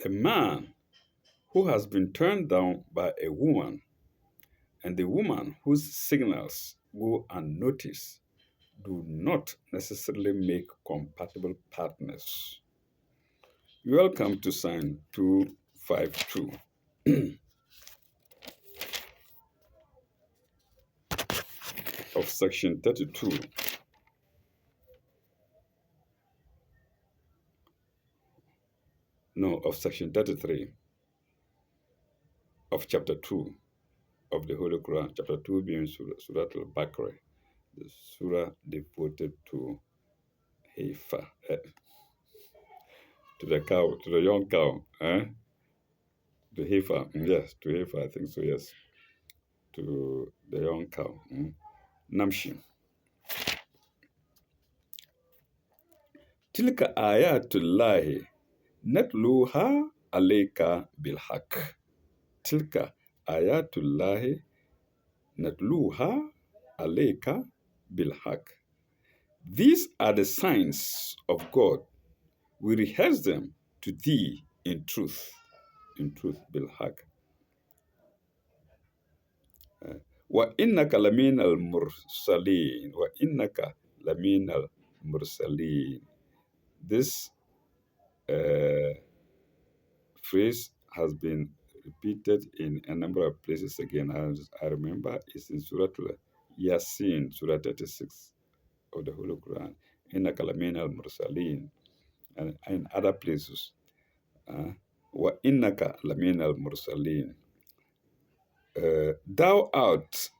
A man who has been turned down by a woman and the woman whose signals go unnoticed do not necessarily make compatible partners. Welcome to Sign 252 of Section 32. No, of Section 33 of Chapter 2 of the Holy Quran. Chapter 2 being Surah Al-Baqarah, the surah devoted to Heifa, to the cow, to the young cow, to Heifa, yes, to Heifa, I think so, yes, to the young cow, Namshi. Tilka ayatullahi natluha alayka bilhaq. Tilka ayatullahi natluha alayka bilhaq. These are the signs of God. We rehearse them to thee in truth. In truth, bilhaq. Wa innaka lamin al-mursalin. Wa innaka lamin al-mursalin. This phrase has been repeated in a number of places again. I remember it's in Surah Yasin, Surah 36 of the Holy Quran, Innaka lamin al-mursalin, and in other places. Wa innaka lamin al-mursalin. Thou art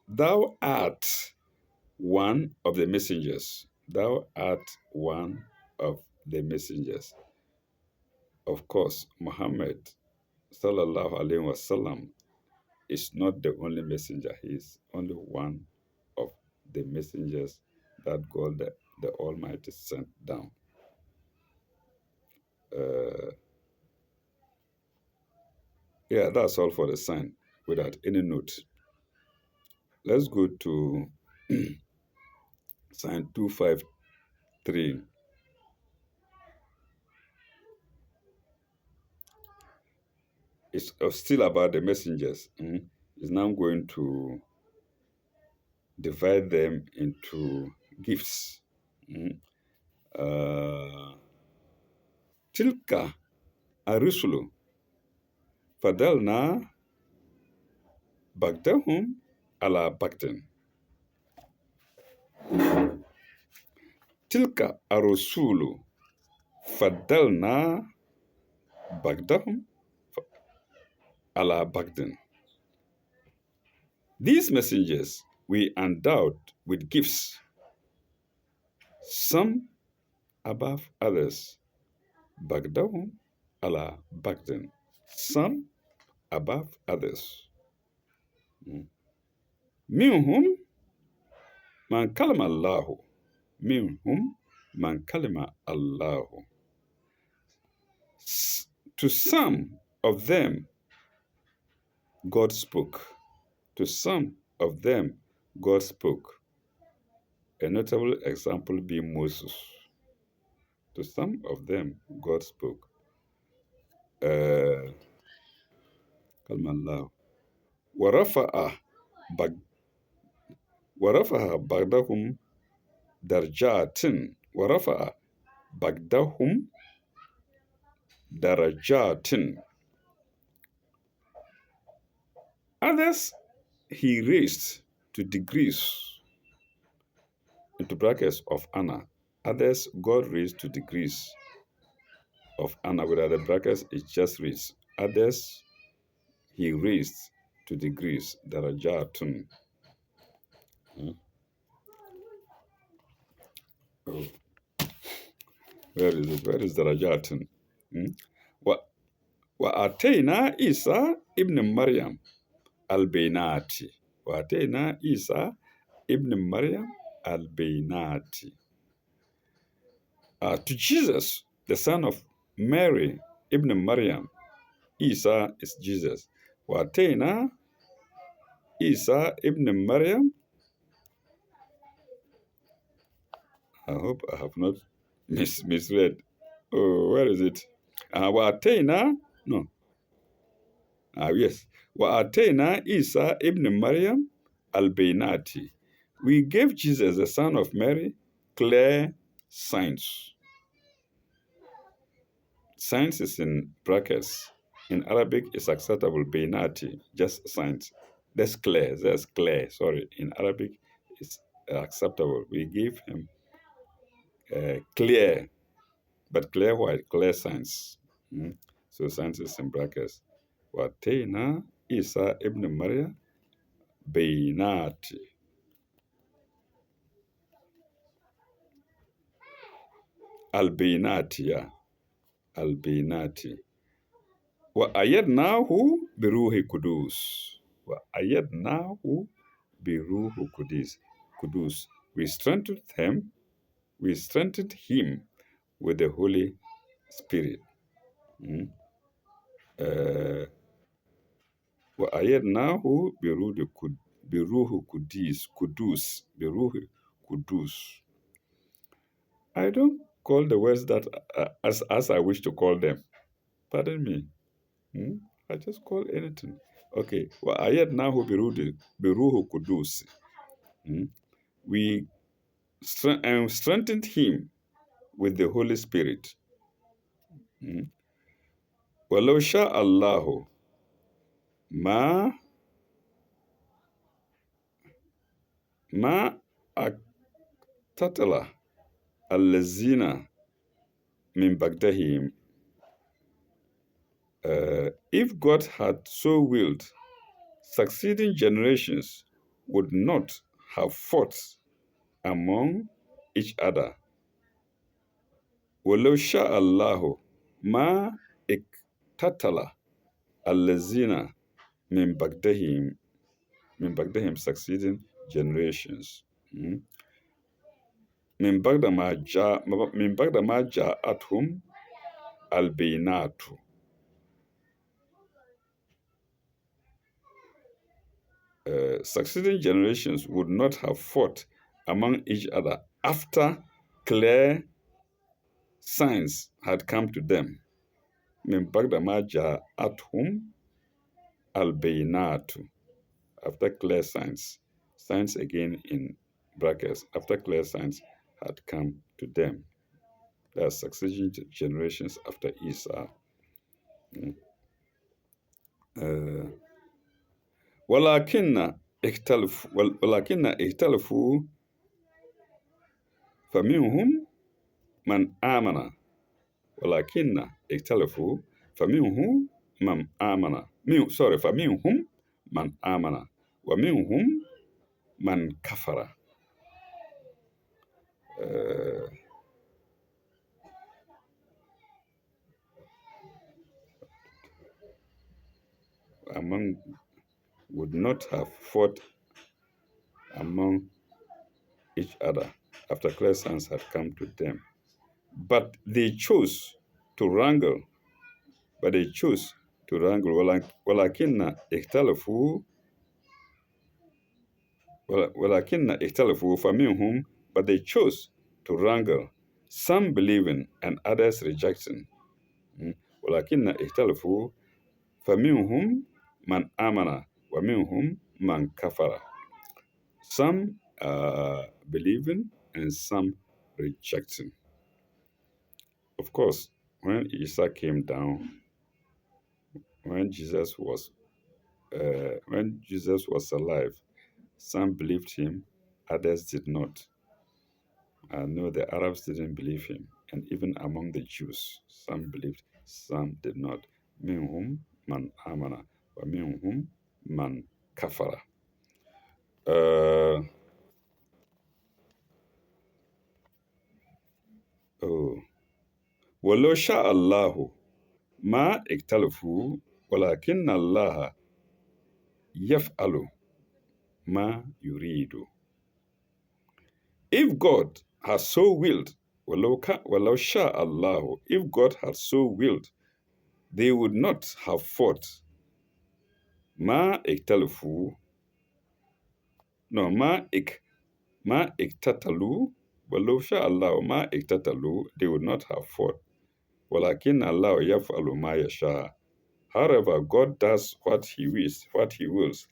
one of the messengers. Thou art one of the messengers. Of course, Muhammad sallallahu alaihi wasallam is not the only messenger. He is only one of the messengers that God the Almighty sent down. Yeah, that's all for the sign without any note. Let's go to sign 253. It's still about the messengers. It's now going to divide them into gifts. Tilka arusulu fadalna bagdahum ala bagdin. Tilka arusulu fadalna bagdahum ala bagdin. These messengers we endowed with gifts, some above others. Bagdahum ala bagdin. Some above others. Minhum man kalama Allahu. Minhum man kalama Allahu. To some of them, God spoke. To some of them, God spoke. A notable example being Moses. To some of them, God spoke. Kalama Allahu. ورفع بعضهم درجات ورفع بعضهم درجات. Others he raised to degrees, into brackets of honor. Others God raised to degrees of honor. Without the brackets, it just reads. Others he raised to degrees, darajatun. Oh. Where is it? Where is darajatun? وآتينا عيسى ابن مريم البينات. وآتينا عيسى ابن مريم البينات. To Jesus, the son of Mary, Ibn Maryam, Isa is Jesus. وآتينا Isa ibn Maryam. I hope I have not misread. Oh, where is it? وآتينا No. Yes. وَآتَيْنَا Isa ibn Maryam al-Baynati. We gave Jesus, the son of Mary, clear signs. Signs is in brackets. In Arabic, it's acceptable. Baynati, just signs. That's clear. That's clear. Sorry. In Arabic, it's acceptable. We gave him clear, but clear what? Clear signs. Mm. So signs is in brackets. وَآتَيْنَا Isa ibn Maryam بينات البينات يا البينات وأيدناه بروح قدوس وأيدناه بروح قدوس we strengthened him with the Holy Spirit. Mm. Uh, وأيدناه بروح قدوس. I don't call the words that as I wish to call them. Pardon me. Hmm? I just call anything. Okay. وَأَيَّدْنَاهُ بِرُوحِ قُدُوسِ. Hmm? We strengthened him with the Holy Spirit. Hmm? وَلَوْ شَاءَ اللَّهُ مَا أَقْتَتَلَ الَّذِينَ مِنْ بَعْدِهِمْ. If God had so willed, succeeding generations would not have fought among each other. ولو شاء الله ما اقتتل الذين من بعدهم succeeding generations. Mm. من بعد ما جاءتهم البينات. Succeeding generations would not have fought among each other after clear signs had come to them. من بعد ما جاءتهم البينات. After clear signs. Signs again in brackets. After clear signs had come to them. There are succeeding generations after Esau. Mm. Uh, ولكن اختلفوا فمنهم من آمن. ولكن اختلفوا فمنهم من آمن. فمنهم من آمن ومنهم من كفر. Uh, among would not have fought among each other after clear signs had come to them. But they chose to wrangle. ولكن اختلفوا فمنهم. But they chose to wrangle, some believing and others rejecting. ولكن اختلفوا فمنهم من آمن ومنهم من كفر. Some believing and some rejecting. Of course, when Isa came down, when Jesus was alive, some believed him, others did not. I know the Arabs didn't believe him, and even among the Jews, some believed, some did not. Minhum man amana, wa minhum man kafara. ولو شاء الله ما اختلفوا ولكن الله يفعل ما يريد. If God has so willed, ولو شاء الله, if God had so willed, they would not have fought. ما اختلفوا no ما اقتتلوا. ولو شاء الله ما اقتتلوا, they would not have fought. ولكن الله يفعل ما يشاء. However, God does what he wills.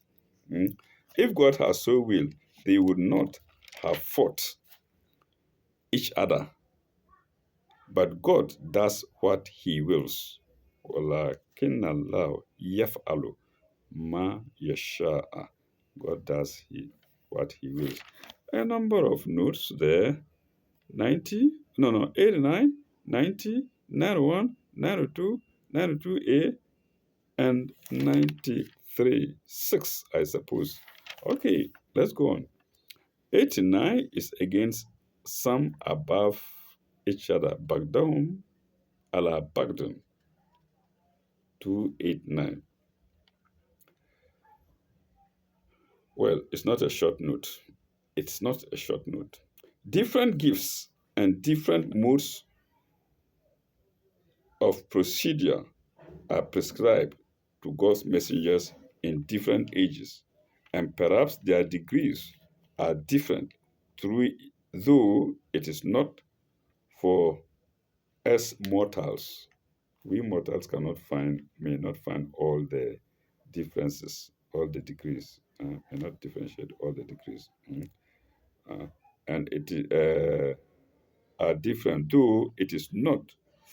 Mm. If God has so willed, they would not have fought each other. But God does what he wills. ولكن الله يفعل ما يشاء. God does what he wills. A number of notes there. 90, no, no, 89, 90, 91, 92, 92A, and 93. 6, I suppose. Okay, let's go on. 89 is against some above each other. Bagdown, ala Bagdown. 289. Well, it's not a short note. It's not a short note. Different gifts and different modes of procedure are prescribed to God's messengers in different ages, and perhaps their degrees are different, though it is not for us mortals. We mortals may not find all the differences, all the degrees, may not differentiate all the degrees. Uh, and it are different, though it is not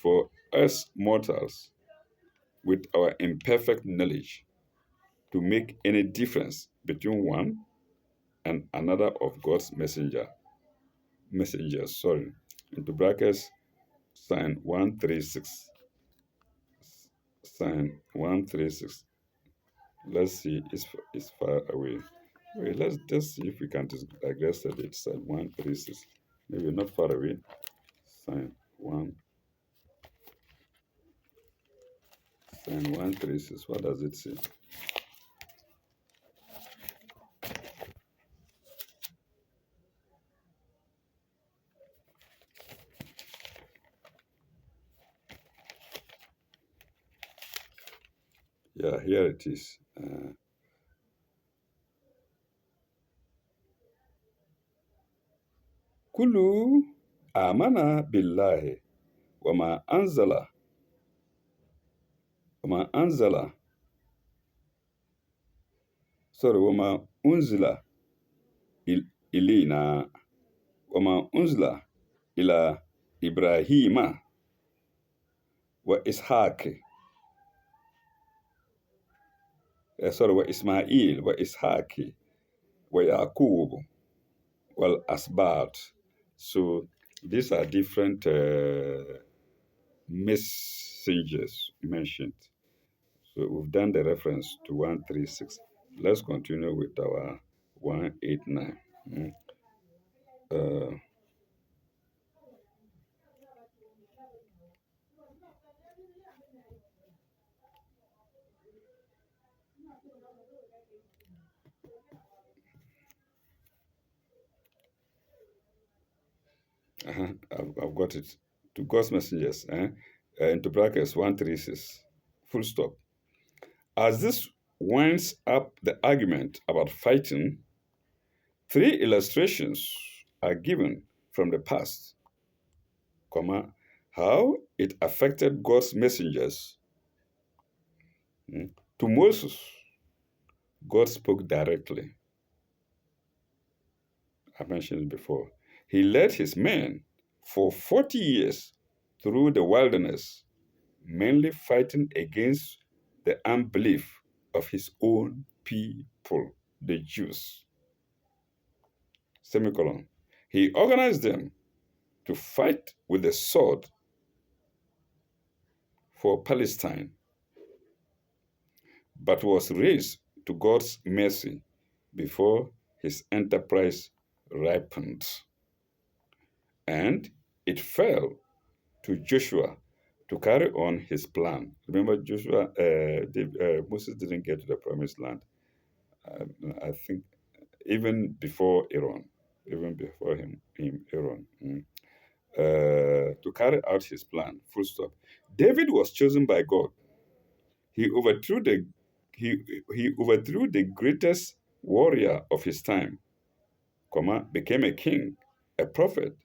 for us mortals with our imperfect knowledge to make any difference between one and another of God's messengers. Sorry, into brackets, sign 136. Sign 136. Let's see, it's far away. Wait, let's just see if we can digress it. Sign 136. Maybe not far away. Sign 136. What does it say? Yeah, here it is. Kulu amana billahi wama anzala wama unzila ilina wama unzila ila Ibrahima wa Ishaq wa Ismail wa Ishaq wa Yaqub wal Asbat. So these are different messengers mentioned. So we've done the reference to 136. Let's continue with our 189. Uh, I've got it. To God's messengers, into brackets 136, full stop. As this winds up the argument about fighting, 3 illustrations are given from the past, how it affected God's messengers. To Moses, God spoke directly. I mentioned it before. He led his men for 40 years through the wilderness, mainly fighting against the unbelief of his own people, the Jews. Semicolon. He organized them to fight with the sword for Palestine, but was raised to God's mercy before his enterprise ripened. And it fell to Joshua to carry on his plan. Remember, Moses didn't get to the promised land. I think even before Aaron, Aaron, to carry out his plan. Full stop. David was chosen by God. He overthrew the greatest warrior of his time, became a king, a prophet,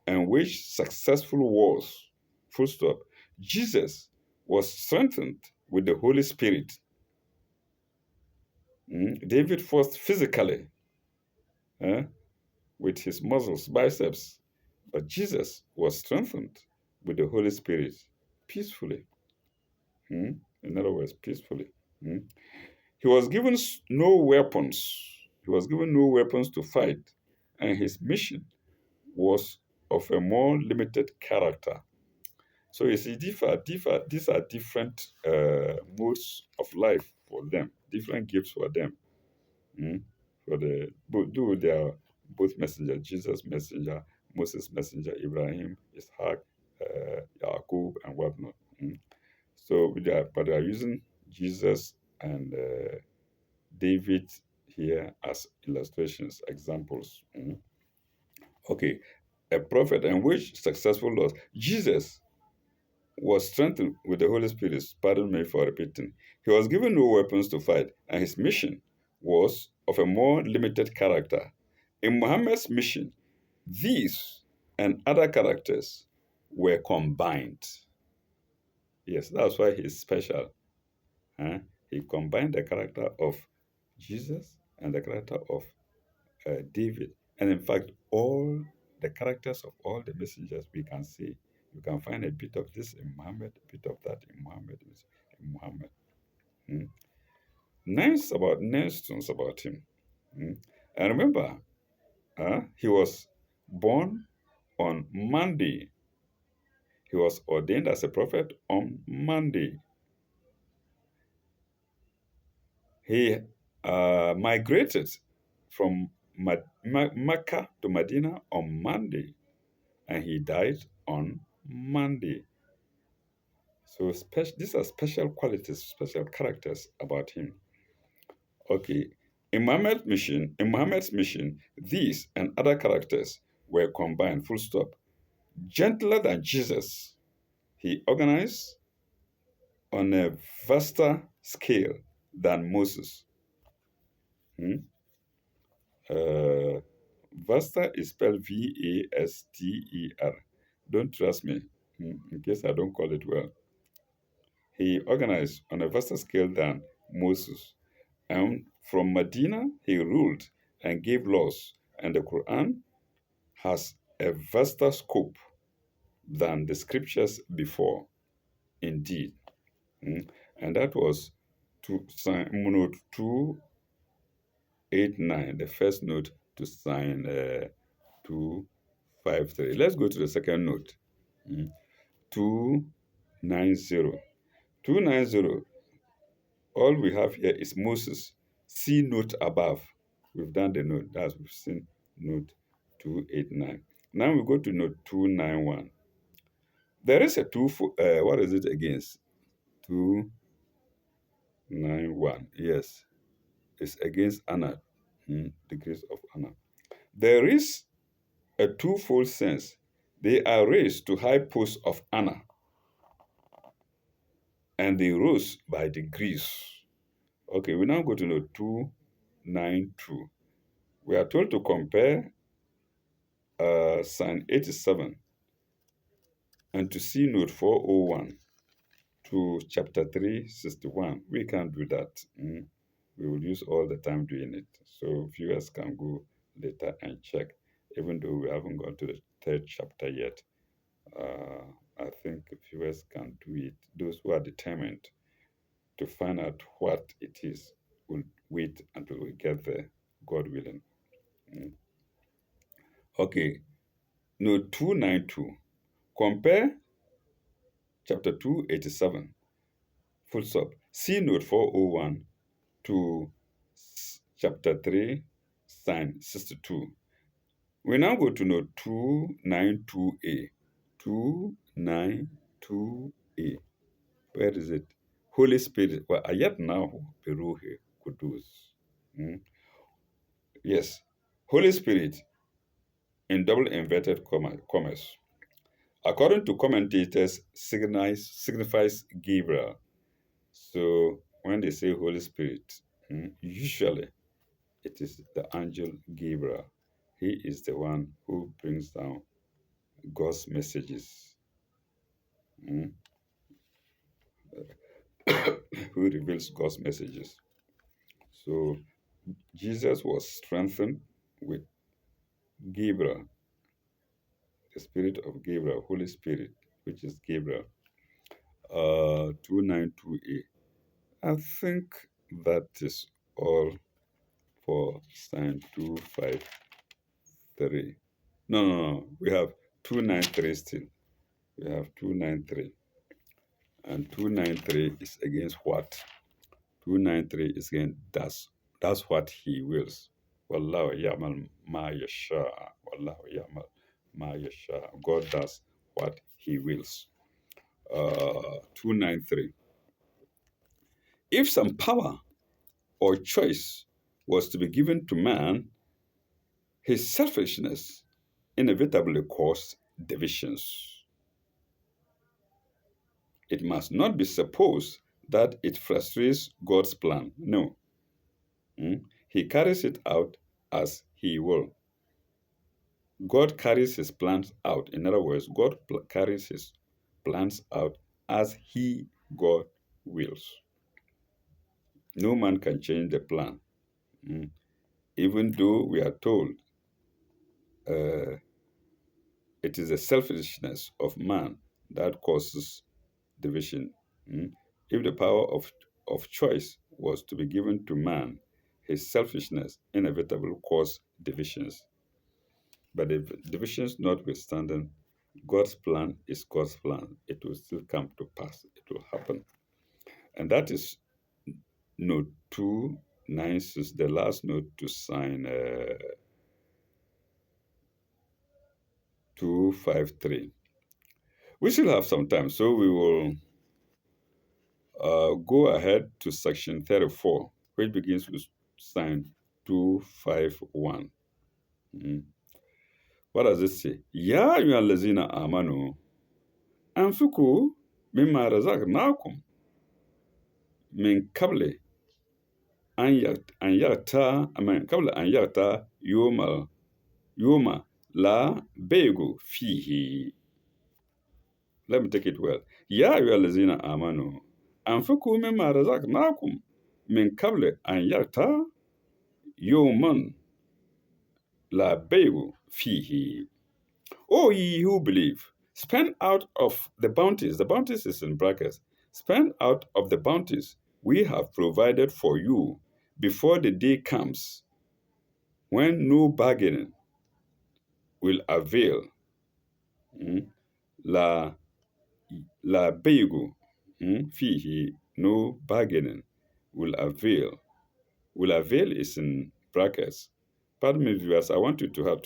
and waged successful wars. Full stop. Jesus was strengthened with the Holy Spirit. David fought physically, eh, with his muscles, biceps, but Jesus was strengthened with the Holy Spirit peacefully. In other words, peacefully. Mm. He was given no weapons. He was given no weapons to fight, and his mission was of a more limited character. So you see, these are different modes of life for them, different gifts for them. Mm. For the they are both messenger, Jesus messenger, Moses messenger, Ibrahim, Ishaq, Yaqub, and whatnot. So but they are using Jesus and David here as illustrations, examples. Okay, a prophet and which successful Lord. Jesus was strengthened with the Holy Spirit. Pardon me for repeating. He was given no weapons to fight, and his mission was of a more limited character. In Muhammad's mission, these and other characters were combined. Yes, that's why he's special. Huh? He combined the character of Jesus and the character of David. And in fact, all the characters of all the messengers we can see. You can find a bit of this in Muhammad, a bit of that in Muhammad. In Muhammad. Mm. Nice things about him. Mm. And remember, he was born on Monday. He was ordained as a prophet on Monday. He migrated from Mecca to Medina on Monday, and he died on Monday. So these are special qualities, special characters about him. Okay. In Muhammad's mission, these and other characters were combined, full stop. Gentler than Jesus, he organized on a vaster scale than Moses. Hmm? Uh, Vaster is spelled Vaster. Don't trust me, in case I don't call it well. He organized on a vaster scale than Moses. And from Medina, he ruled and gave laws. And the Quran has a vaster scope than the scriptures before, indeed. And that was note 289, the first note to sign 253. Let's go to the second note. 290. 290, all we have here is Moses. See note above. We've done the note. We've seen note 289. Now we go to note 291. There is a what is it against? 291. Yes. It's against honor. Degrees of honor. There is a twofold sense. They are raised to high posts of honor, and they rose by degrees. Okay, we now go to note 292. We are told to compare Psalm 87 and to see note 401 to chapter 361. We can't do that. We will use all the time doing it. So viewers can go later and check, even though we haven't gone to the third chapter yet. I think viewers can do it. Those who are determined to find out what it is will wait until we get there, God willing. Okay, note 292. Compare chapter 287, full stop. See note 401 to chapter 3, sign 62. We now go to note 292A. 292A. Where is it? Holy Spirit. Well, ayat now Peruhe Kudus. Yes. Holy Spirit in double inverted commas. According to commentators, signifies Gabriel. So when they say Holy Spirit, usually it is the angel Gabriel. He is the one who brings down God's messages. who reveals God's messages. So Jesus was strengthened with Gabriel, the spirit of Gabriel, Holy Spirit, which is Gabriel. 292a. I think that is all for sign 253. No, no, no. We have 293 still. We have 293. And 293 is against what? 293 is against that's what he wills. Wallahu ya'mal ma yasha. Wallahu ya'mal ma yasha. God does what he wills. 293. If some power or choice was to be given to man, his selfishness inevitably caused divisions. It must not be supposed that it frustrates God's plan. No. He carries it out as he will. God carries his plans out. In other words, God carries his plans out as he, God, wills. No man can change the plan. Even though we are told it is the selfishness of man that causes division. If the power of choice was to be given to man, his selfishness inevitably caused divisions. But if divisions notwithstanding, God's plan is God's plan. It will still come to pass. It will happen. And that is note 296, the last note to sign 253. We still have some time, so we will go ahead to section 34, which begins with sign 251. What does it say? Ya ayyuhallazina amanu anfiqu mimma razaqnakum min qabli قبل أن يأتى يوم لا بيع فيه. Let me take it well. يا أيها الذين آمنوا أنفقوا مما رزقناكم من قبل أن يأتى يوم لا بيع فيه. O ye who believe, spend out of the bounties. The bounties is in brackets. Spend out of the bounties we have provided for you before the day comes when no bargaining will avail. La la beigu fihi, no bargaining will avail. Will avail is in brackets. Pardon me, viewers. I want you to have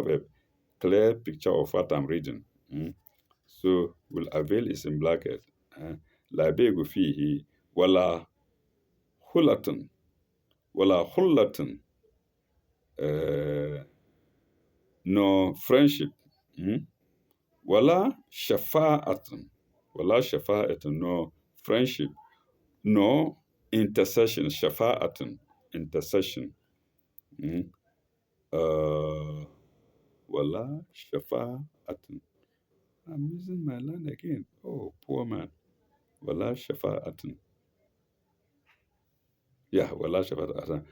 a clear picture of what I'm reading. So will avail is in bracket. La beigu fihi wala hulatun no friendship. Wala shafa'atun. Wala shafa'atun, no friendship. No intercession. Shafa'atun, intercession. Wala shafa'atun. I'm using my line again. Oh, poor man. Wala shafa'atun. Yeah, wala shafa'atun.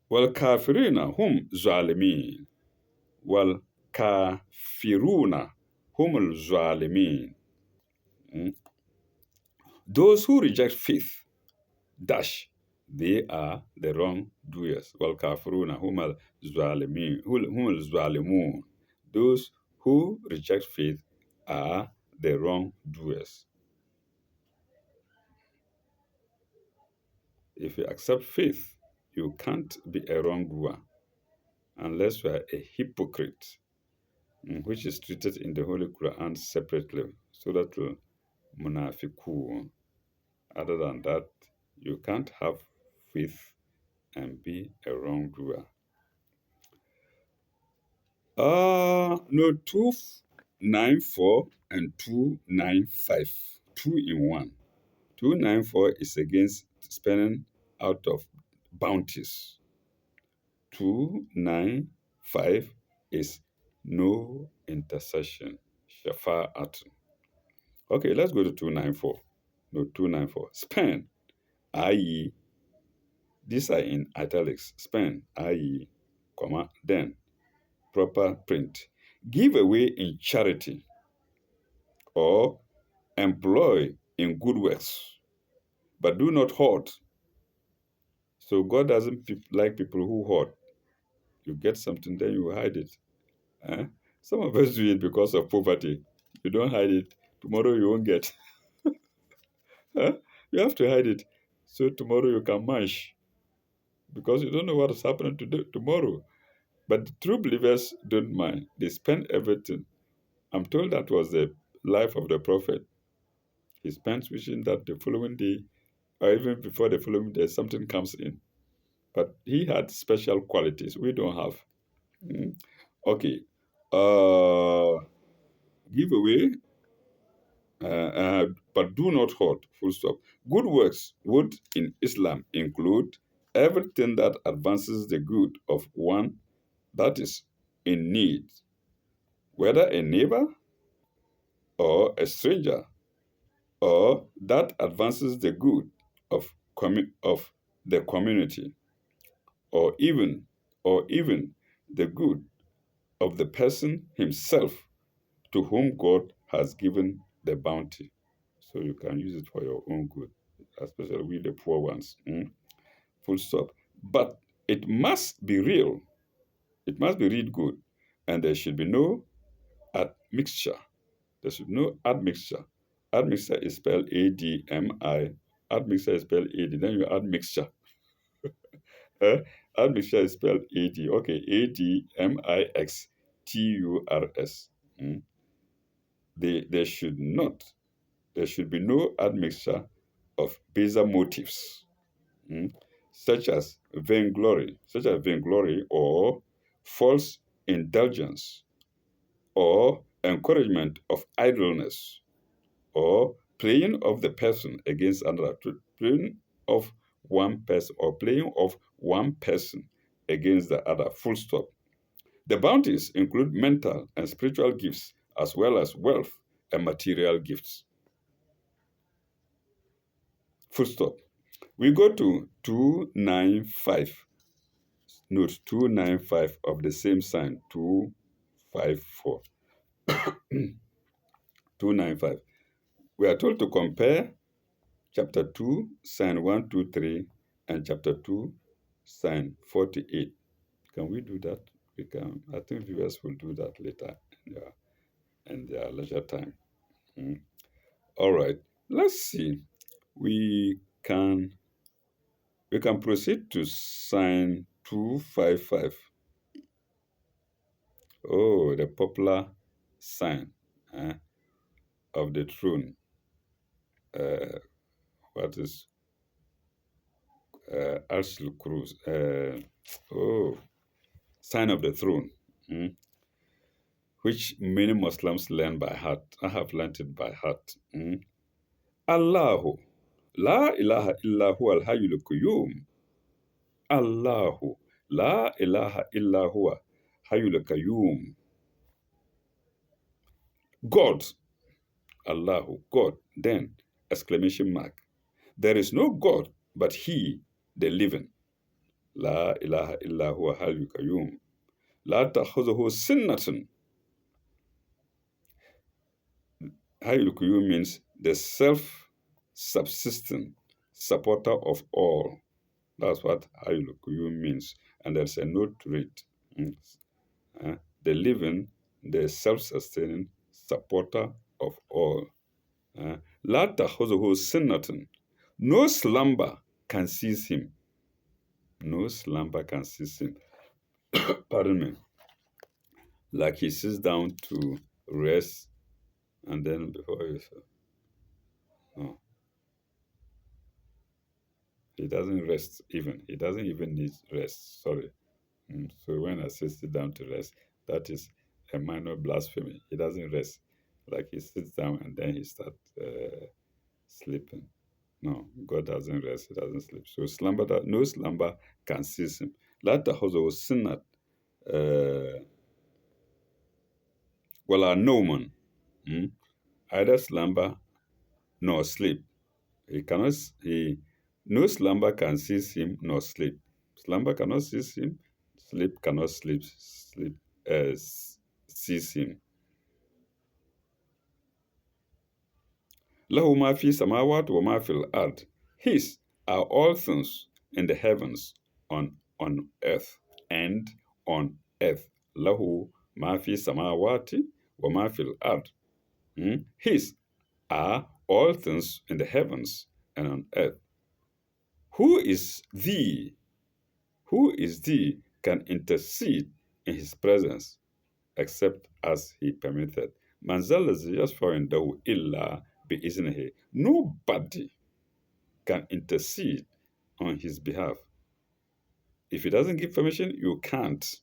Wal kafirina hum zalimin. Wal kafiruna humul zalimin. Those who reject faith, dash, they are the wrongdoers. Wal kafiruna humul zalimun. Those who reject faith are the wrongdoers. If you accept faith, you can't be a wrongdoer unless you are a hypocrite, which is treated in the Holy Quran separately. So that will munafiqun. Other than that, you can't have faith and be a wrongdoer. No, 294 and 295, 2 in 1. 294 is against spending out of bounties. 295 is no intercession, shafa'at. Okay, let's go to 294. No, 294. Spend, i.e., these are in italics. Spend, i.e., comma, then proper print. Give away in charity or employ in good works, but do not hoard. So God doesn't like people who hoard. You get something, then you hide it. Eh? Some of us do it because of poverty. You don't hide it, tomorrow you won't get. Huh? You have to hide it so tomorrow you can munch because you don't know what is happening tomorrow. But the true believers don't mind. They spend everything. I'm told that was the life of the prophet. He spent wishing that the following day, or even before the following day, something comes in. But he had special qualities we don't have. Mm. Okay. Give away, but do not hoard. Full stop. Good works would in Islam include everything that advances the good of one that is in need, whether a neighbor or a stranger, or that advances the good of of the community, or even the good of the person himself to whom God has given the bounty. So you can use it for your own good, especially with the poor ones. Full stop. But it must be real. It must be real good, and there should be no admixture. There should be no admixture. Admixture is spelled ADMI. Admixture is spelled AD. Then you add mixture. Uh, admixture is spelled AD. Okay, ADMIXTURS. Mm. There should not. There should be no admixture of baser motives, mm, such as vainglory or false indulgence or encouragement of idleness or playing of the person against another, playing of one person or playing of one person against the other, full stop. The bounties include mental and spiritual gifts as well as wealth and material gifts, full stop. We go to 295, note 295 of the same sign, 254. 295. We are told to compare chapter 2, sign 123, and chapter 2, sign 48. Can we do that? We can. I think viewers will do that later in their leisure time. Mm. All right. Let's see. We can we can proceed to sign 255. Oh, the popular sign eh, of the throne. What is Arshil Cruz? Oh, sign of the throne, mm, which many Muslims learn by heart. I have learned it by heart. Allahu, la ilaha illa huwa al-hayyul qayyum. Allahu, la ilaha illa huwa hayyul qayyum. God, Allahu, God, then exclamation mark. There is no God but He, the living. La ilaha illa huwa hayyul qayyum. La ta'khudhuhu sinnatun. Hayyul qayyum means the self-subsistent supporter of all. That's what Hayyul qayyum means. And there's a note to it. Mm. The living, the self-sustaining supporter of all. La ta'khudhuhu sinnatun. No slumber can seize him. No slumber can seize him. Pardon me. Like he sits down to rest and then before he no, he doesn't rest even. He doesn't even need rest. Sorry. So when I say sit down to rest, that is a minor blasphemy. He doesn't rest. Like he sits down and then he starts sleeping. No, God doesn't rest. He doesn't sleep. So no slumber can seize him. La tahuzu sinat wala no man. either slumber nor sleep. He cannot, he, no slumber can seize him nor sleep. Slumber cannot seize him, sleep cannot seize him. له ما في السماوات وما في الأرض. His are all things in the heavens, on earth, and on earth. له ما في السماوات وما في الأرض. His are all things in the heavens and on earth. Who is thee? Who is thee can intercede in his presence except as he permitted? Man ذا الذي يشفع عنده إلا بإذنه. Nobody can intercede on his behalf. If he doesn't give permission, you can't.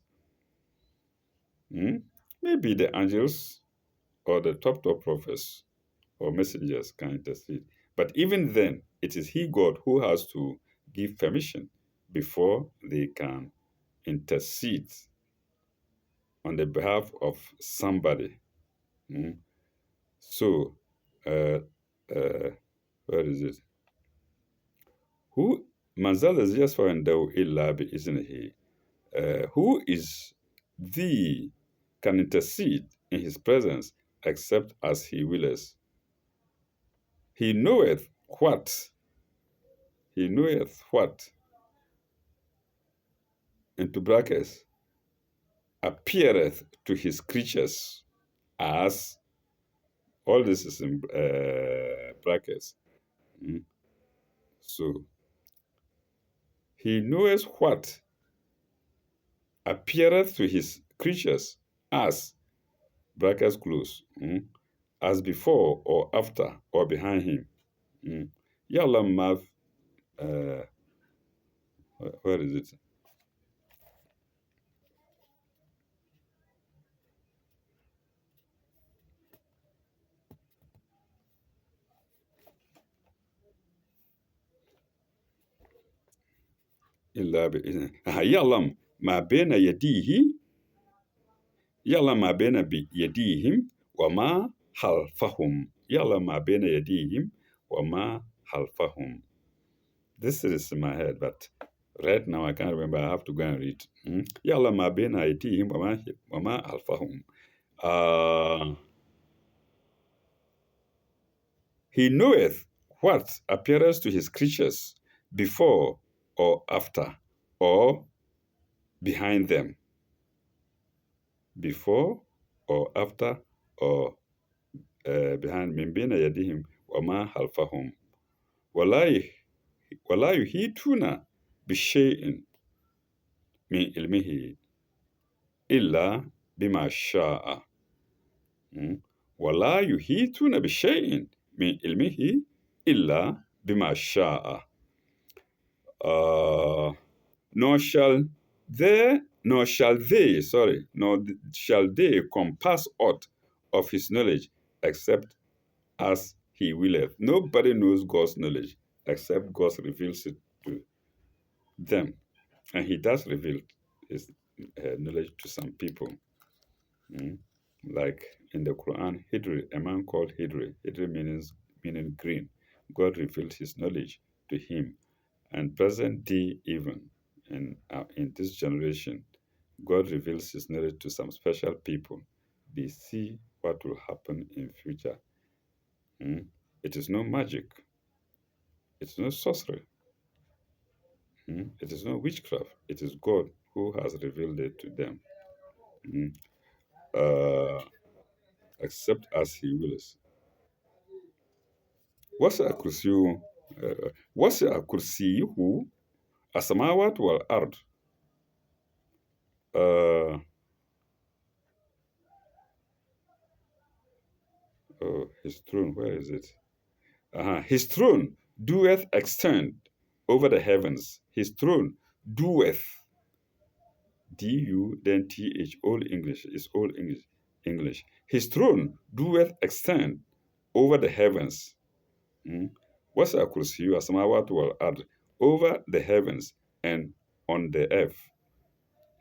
Maybe the angels or the top prophets or messengers can intercede. But even then, it is he, God, who has to give permission before they can intercede on the behalf of somebody. So, uh, where is it? Who Manzal is just for عنده إلا بإذنه. Who is thee can intercede in his presence except as he willeth. He knoweth what, into brackets, appeareth to his creatures as, all this is in brackets. So, he knoweth what appeareth to his creatures as, brackets close, as before or after or behind him. Ya'lam ma, where is it? إلا بإذنه. يعلم ما بين يديه، يعلم ما بين يديهم وما خلفهم. يعلم ما بين يديهم وما خلفهم. This is in my head, but right now I can't remember. I have to go and read. يعلم ما بين أيديهم وما خلفهم. He knoweth what appears to his creatures before or after or behind them. Before or after or behind من بين يديهم وما خلفهم. ولا يحيطون بشيء من علمه إلا بما شاء. ولا يحيطون بشيء من علمه إلا بما شاء. Nor shall they, nor shall they compass aught of his knowledge except as he willeth. Nobody knows God's knowledge except God reveals it to them. And he does reveal his knowledge to some people. Like in the Quran, Hidri, a man called Hidri. Hidri meaning green. God revealed his knowledge to him. And present day, even in this generation, God reveals his knowledge to some special people. They see what will happen in future. It is no magic. It's no sorcery. It is no witchcraft. It is God who has revealed it to them. Except as he wills. وسع كرسيه السماوات والأرض. His throne, where is it? His throne doeth extend over the heavens. His throne doeth, D-U, then T-H, Old English, is Old English. His throne doeth extend over the heavens. وسع كرسيه السماوات والأرض, over the heavens and on the earth.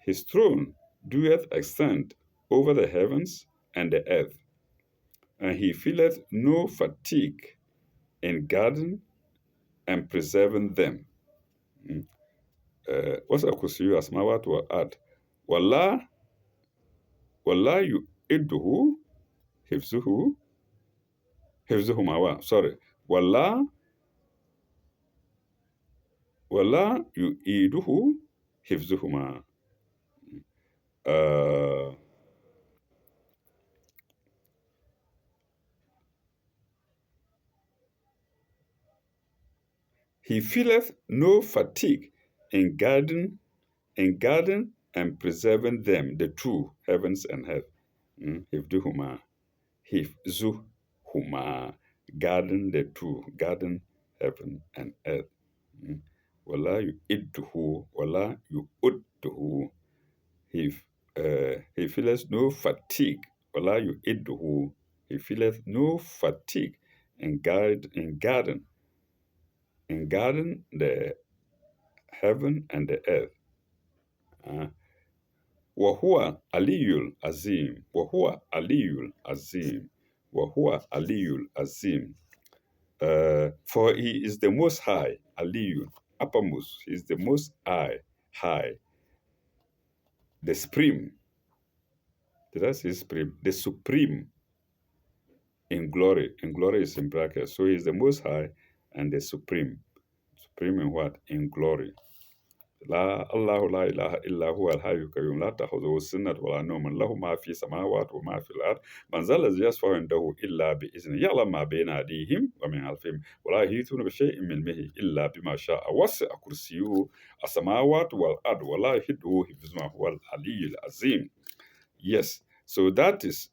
His throne doeth extend over the heavens and the earth. and he feeleth no fatigue in guarding and preserving them. Mm. What's akusiyu asmawat wa ad. Wala wala yu iduhu hifzuhu hifzuhumawa. Sorry. Wala wala yu iduhu hifzuhuma. Uh, he feeleth no fatigue in guarding and preserving them, the two heavens and earth. Hifduhuma, hifzuhuma, guarding the two, guarding heaven and earth. Wala yu idduhu, wala yu udduhu. He feeleth no fatigue. Wala yu idduhu. He feeleth no fatigue in guarding the heaven and the earth. وهو علي العظيم وهو علي العظيم وهو علي العظيم. For he is the most high, Aliyu, uppermost. He is the most high, the supreme. Did I say supreme? The supreme in glory. In glory is in brackets. So he is the most high and the supreme. Supreme in what? In glory. لا الله لا إله إلا هو الحي القيوم لا تأخذه سنة ولا نوم له ما في السماوات وما في الأرض من ذا الذي يشفع عنده إلا بإذنه يعلم ما بين أيديهم ومن خلفهم ولا يحيطون بشيء من علمه إلا بما شاء وسع كرسيه السماوات والأرض ولا يحيطه حفظهما هو العلي العظيم. Yes, so that is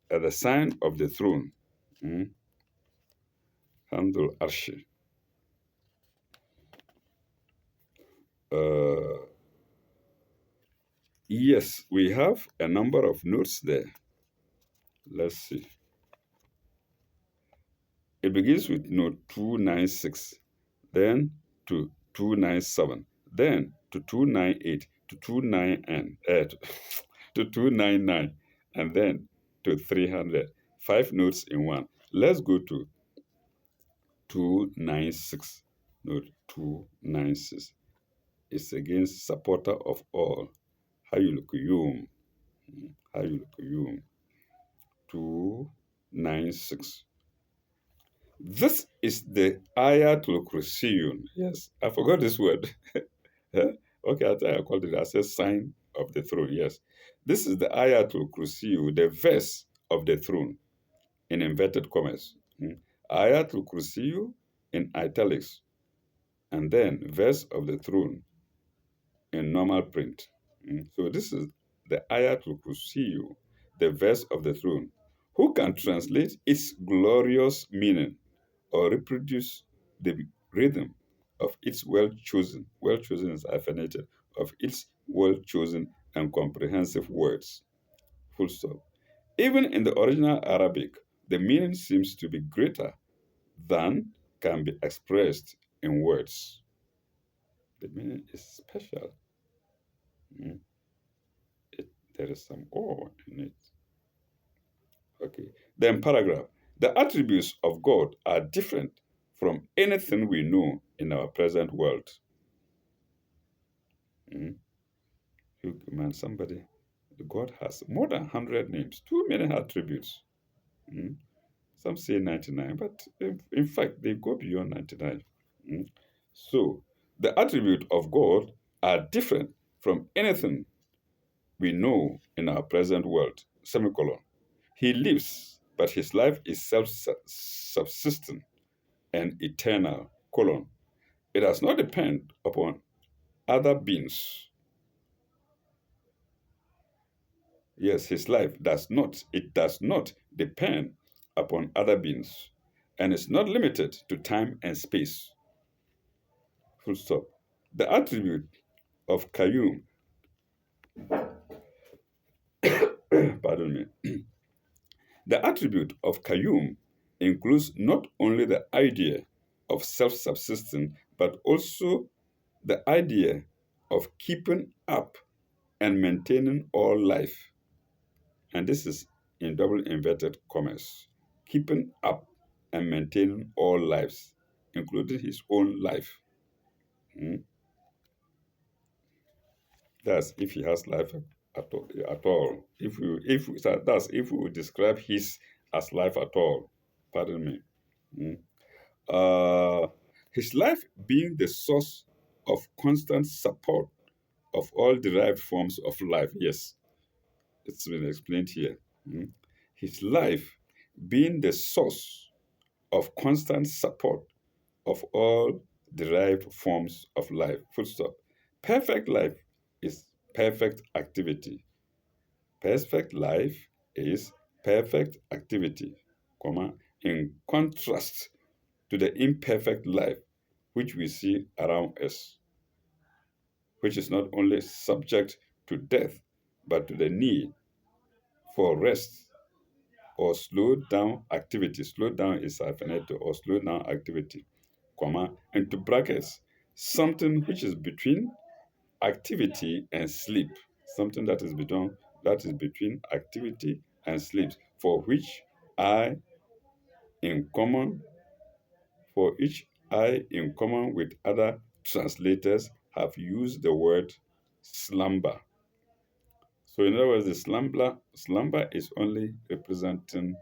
the sign of the throne. Handle Arshi. Yes, we have a number of notes there. Let's see. It begins with note 296, then to 297, then to 298, to 299, and then to 300. 5 notes in one. Let's go to 296. Note 296. It's against supporter of all. Hayyul Qayyum. Hayyul Qayyum. 296. This is the Ayatul Kursiyun. Yes, I forgot this word. Okay, I think I called it as a sign of the throne. Yes. This is the Ayatul Kursiyu, the verse of the throne in inverted commas. Ayatul Kursiyu in italics, and then verse of the throne in normal print. So this is the Ayatul Kursiyu, the verse of the throne. Who can translate its glorious meaning or reproduce the rhythm of its well-chosen is hyphenated, of its well-chosen and comprehensive words. Full stop. Even in the original Arabic, the meaning seems to be greater than can be expressed in words. The meaning is special. There is some awe in it. Okay. Then paragraph. The attributes of God are different from anything we know in our present world. Man, somebody, God has more than 100 names, too many attributes. Some say 99, but in fact, they go beyond 99. So, the attributes of God are different from anything we know in our present world. Semicolon. He lives, but his life is self-subsistent and eternal. Colon. It does not depend upon other beings. Yes, his life does not depend upon other beings, and is not limited to time and space. Full stop. The attribute of Qayyum, pardon me, the attribute of Qayyum includes not only the idea of self-subsistence, but also the idea of keeping up and maintaining all life. And this is in double inverted commas, keeping up and maintaining all lives, including his own life. Mm. That's if he has life at all. At all. That's if we would describe his as life at all. Pardon me. Mm. His life being the source of constant support of all derived forms of life. Yes, it's been explained here. Mm. His life being the source of constant support of all derived forms of life. Full stop. Perfect life is perfect activity. Perfect life is perfect activity, comma, in contrast to the imperfect life which we see around us, which is not only subject to death, but to the need for rest or slow down activity. Slow down is hyphenated or slow down activity, comma, into brackets, something which is between activity and sleep. Something that is between activity and sleep, for which I in common for each I in common with other translators have used the word slumber. So in other words, the slumber is only representing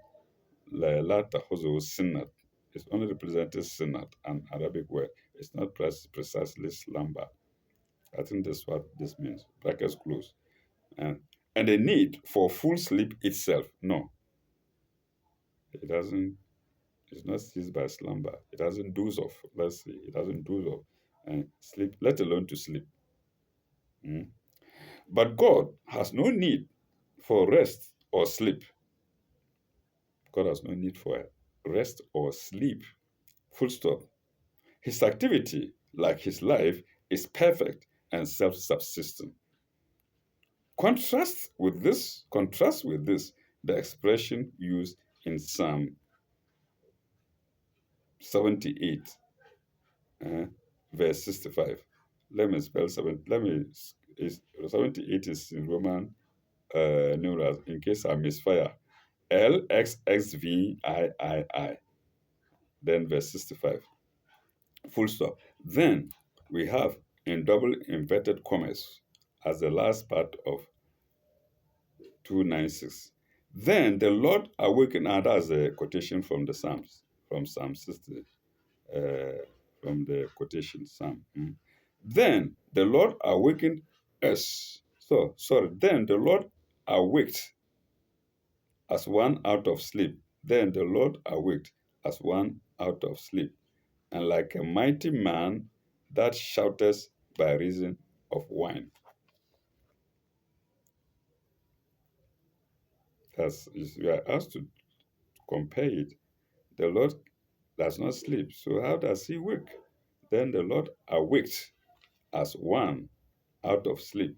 La Tahozo Sinat. It's only representing Sinat, an Arabic word. It's not precisely slumber. I think that's what this means. Brackets close. And, and the need for full sleep itself. No, it doesn't. It's not seized by slumber. It doesn't doze off. Let's see. It doesn't doze off and sleep, let alone to sleep. Mm. But God has no need for rest or sleep. God has no need for rest or sleep. Full stop. His activity, like his life, is perfect and self-subsistent. Contrast with this the expression used in Psalm 78, uh, verse 65. Let me spell 78 is in Roman numerals in case I misfire. LXXVIII, then verse 65. Full stop. Then we have in double inverted commas as the last part of 296. Then the Lord awakened, and that's a quotation from the Psalms, from Psalm 60, uh, from the quotation Psalm. Mm. Then the Lord awakened us. Then the Lord awaked as one out of sleep. Then the Lord awaked as one out of sleep, and like a mighty man that shouteth by reason of wine. As we are asked to compare it, the Lord does not sleep. So how does he wake? Then the Lord awaked as one out of sleep,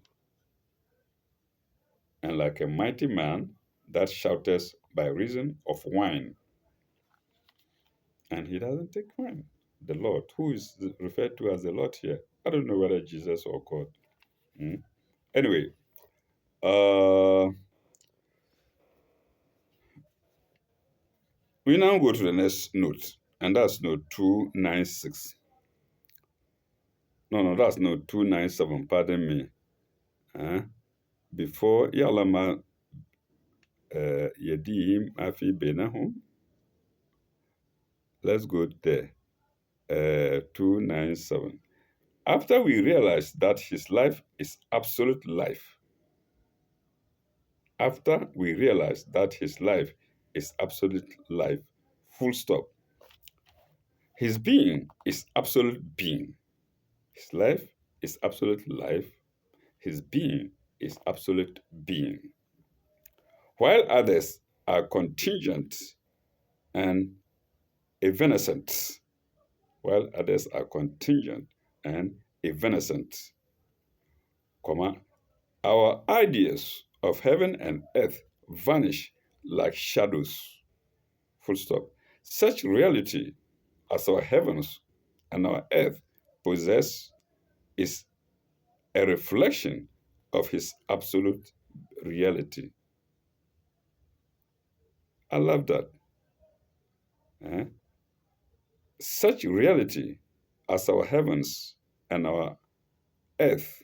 and like a mighty man that shouteth by reason of wine. And he doesn't take wine. The Lord, who is referred to as the Lord here. I don't know whether Jesus or God. Mm. Anyway, we now go to the next note, and that's note 296. No, that's note 297, pardon me. Before Yalama Yedim Afi Benahum, let's go there. 297. After we realize that his life is absolute life, after we realize that his life is absolute life, full stop. His being is absolute being. His life is absolute life. His being is absolute being. While others are contingent and evanescent, while others are contingent and evanescent, comma, our ideas of heaven and earth vanish like shadows. Full stop. Such reality as our heavens and our earth possess is a reflection of his absolute reality. I love that. Eh? Such reality as our heavens and our earth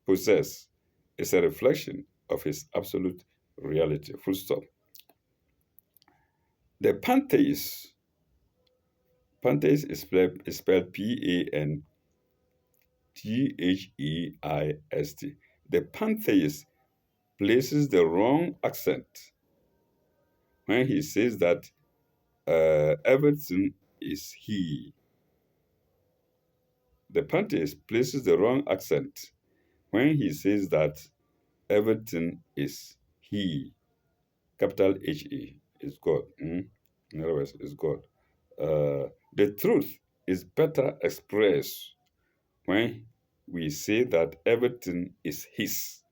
possess is a reflection of his absolute reality. Full stop. The pantheist is spelled Pantheist. The pantheist places the wrong accent when he says that everything is he. The pantheist places the wrong accent when he says that everything is he. Capital He is God. In other words, is God. The truth is better expressed when we say that everything is his.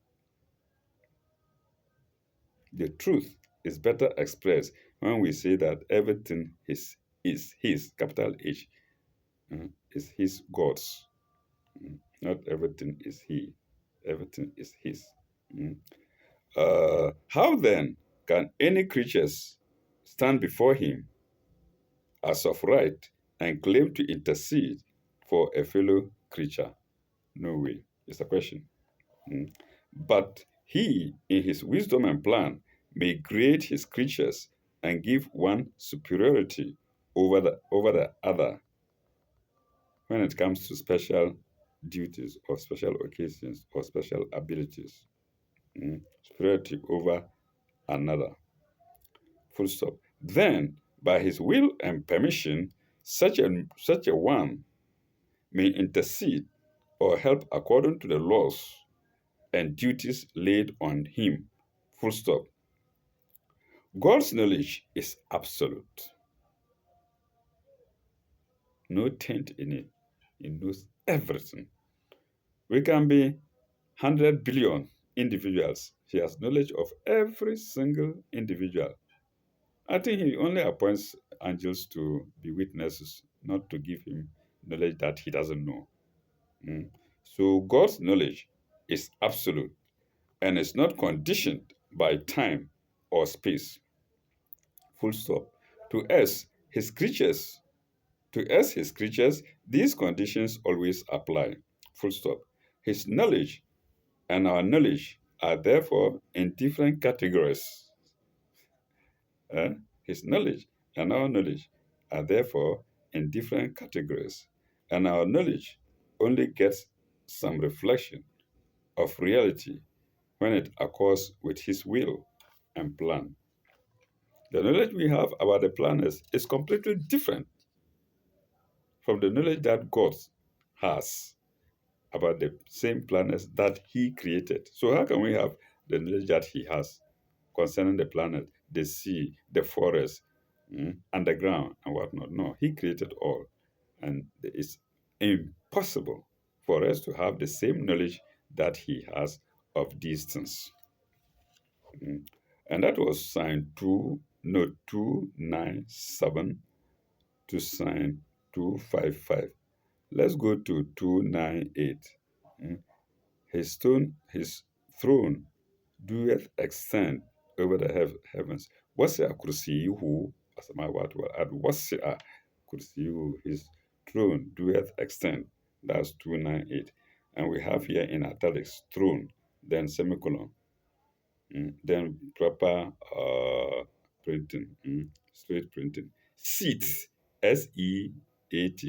The truth is better expressed when we say that everything is his, capital H, is his God's. Not everything is he. Everything is his. How then can any creatures stand before him as of right and claim to intercede for a fellow creature? No way. It's a question. Mm. But he, in his wisdom and plan, may grade his creatures and give one superiority over the other when it comes to special duties or special occasions or special abilities. Superiority over another. Full stop. Then, by his will and permission, such a one may intercede or help according to the laws and duties laid on him. Full stop. God's knowledge is absolute. No taint in it. He knows everything. We can be 100 billion individuals. He has knowledge of every single individual. I think he only appoints angels to be witnesses, not to give him knowledge that he doesn't know. Mm. So God's knowledge is absolute and is not conditioned by time or space. Full stop. To us, his creatures, these conditions always apply. Full stop. His knowledge and our knowledge are therefore in different categories. Eh? His knowledge and our knowledge are therefore in different categories, and our knowledge only gets some reflection of reality when it accords with his will and plan. The knowledge we have about the planets is completely different from the knowledge that God has about the same planets that he created. So how can we have the knowledge that he has concerning the planet, the sea, the forest, underground, and whatnot? No, he created all. And it's impossible for us to have the same knowledge that he has of these things. And that was sign 2, note 297 to sign 255. Let's go to 298. His throne doeth extend over the heavens. Wasi'a kursiyuhu, as my word will add, wasi'a kursiyuhu, his throne doeth extend. That's 298. And we have here in italics, throne, then semicolon, then proper printing, straight printing. Seat, SEAT.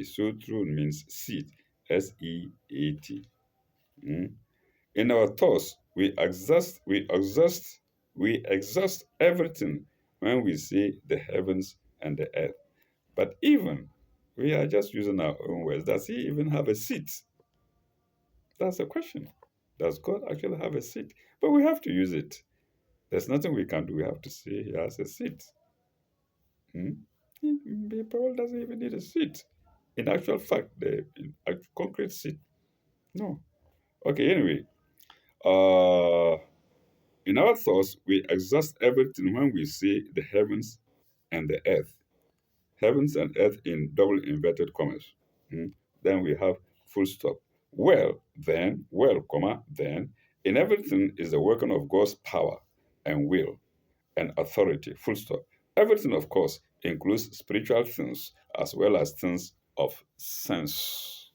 So throne means seat, SEAT. In our thoughts, we exhaust everything when we say the heavens and the earth. But even we are just using our own words. Does he even have a seat? That's the question. Does God actually have a seat? But we have to use it. There's nothing we can do. We have to say he has a seat. He probably doesn't even need a seat. In actual fact, the concrete seat. No. Okay, anyway. In our thoughts, we exhaust everything when we say the heavens and the earth. Heavens and earth in double inverted commas. Then we have full stop. Then, in everything is the working of God's power and will and authority, full stop. Everything, of course, includes spiritual things as well as things of sense.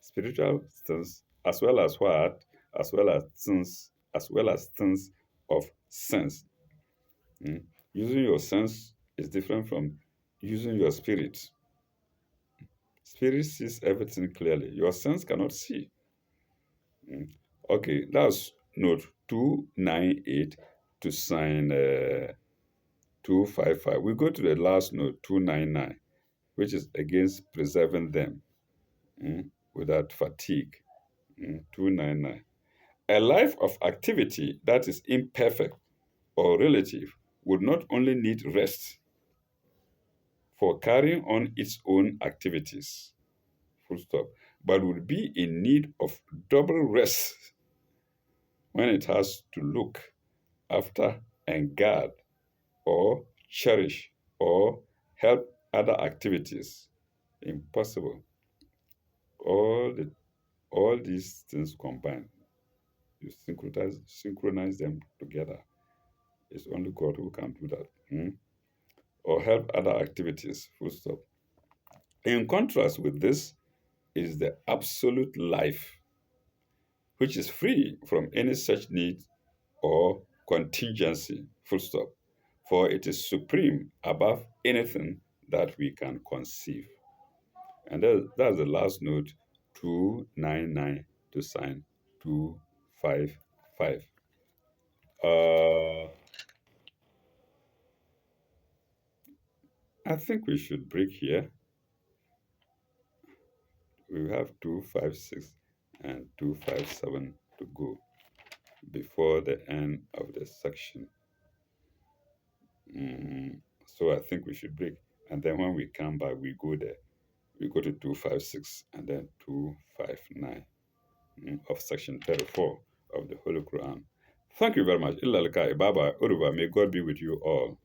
Spiritual things as well as what? As well as things of sense. Mm. Using your sense is different from using your spirit. Spirit sees everything clearly. Your sense cannot see. Mm. Okay, that's note 298 to sign 255. We go to the last note, 299, which is against preserving them without fatigue. 299. A life of activity that is imperfect or relative would not only need rest for carrying on its own activities, full stop, but would be in need of double rest when it has to look after and guard or cherish or help other activities. Impossible. All the all these things combined, you synchronize them together. It's only God who can do that. Or help other activities. Full stop. In contrast with this is the absolute life, which is free from any such need or contingency. Full stop. For it is supreme above anything that we can conceive. And that's the last note, 299 to sign 255. Uh, I think we should break here. We have 256 and 257 to go before the end of the section. So I think we should break. And then when we come back, we go there. We go to 256 and then 259 of section 34 of the Holy Quran. Thank you very much. Ilalkai, Baba, Uruba, may God be with you all.